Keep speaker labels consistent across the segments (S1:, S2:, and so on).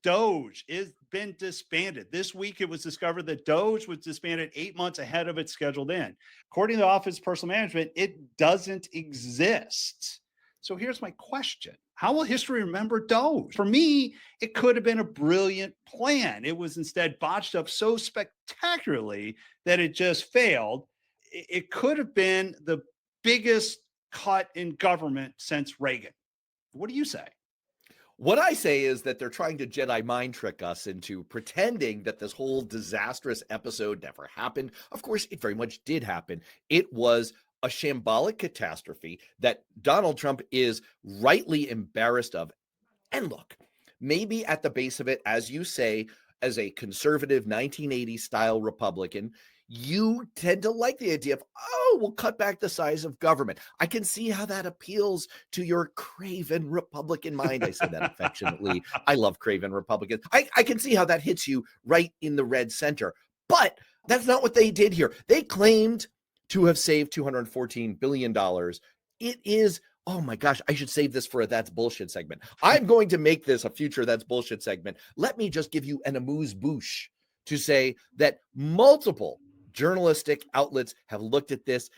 S1: DOGE is been disbanded. This week, it was discovered that DOGE was disbanded 8 months ahead of its scheduled end. According to the Office of Personal Management, it doesn't exist. So here's my question. How will history remember DOGE? For me, it could have been a brilliant plan. It was instead botched up so spectacularly that it just failed. It could have been the biggest cut in government since Reagan. What do you say?
S2: What I say is that they're trying to Jedi mind trick us into pretending that this whole disastrous episode never happened. Of course, it very much did happen. It was a shambolic catastrophe that Donald Trump is rightly embarrassed of. And look, maybe at the base of it, as you say, as a conservative 1980s style Republican, you tend to like the idea of, oh, we'll cut back the size of government. I can see how that appeals to your craven Republican mind. I say that affectionately. I love craven Republicans. I can see how that hits you right in the red center. But that's not what they did here. They claimed to have saved $214 billion. It is, oh my gosh, I should save this for a That's Bullshit segment. I'm going to make this a future That's Bullshit segment. Let me just give you an amuse-bouche to say that multiple journalistic outlets have looked at this.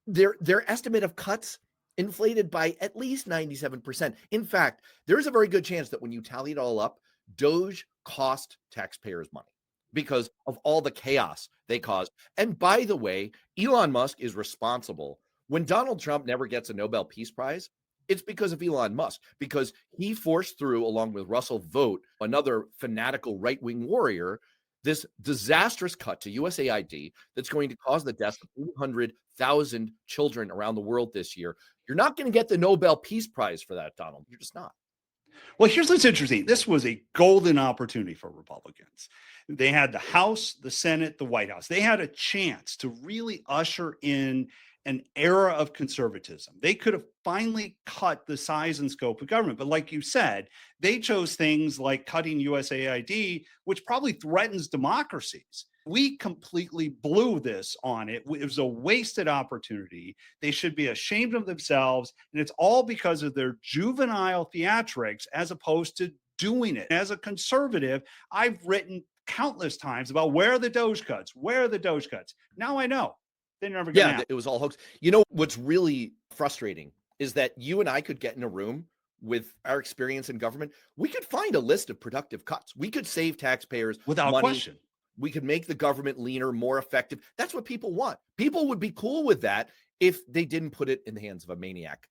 S2: Their estimate of cuts inflated by at least 97%. In fact, there is a very good chance that when you tally it all up, DOGE cost taxpayers money because of all the chaos they caused. And by the way, Elon Musk is responsible. When Donald Trump never gets a Nobel Peace Prize, it's because of Elon Musk, because he forced through, along with Russell Vought, another fanatical right-wing warrior, this disastrous cut to USAID that's going to cause the deaths of 800,000 children around the world this year. You're not going to get the Nobel Peace Prize for that, Donald. You're just not.
S1: Well, here's what's interesting. This was a golden opportunity for Republicans. They had the House, the Senate, the White House. They had a chance to really usher in an era of conservatism. They could have finally cut the size and scope of government. But like you said, they chose things like cutting USAID, which probably threatens democracies. We completely blew this on it. It was a wasted opportunity. They should be ashamed of themselves. And it's all because of their juvenile theatrics as opposed to doing it. As a conservative, I've written countless times about where are the DOGE cuts, where are the DOGE cuts. Now I know they're never going to happen.
S2: It was all hoax. You know, what's really frustrating is that you and I could get in a room with our experience in government. We could find a list of productive cuts. We could save taxpayers
S1: Without
S2: money.
S1: question.
S2: We could make the government leaner, more effective. That's what people want. People would be cool with that if they didn't put it in the hands of a maniac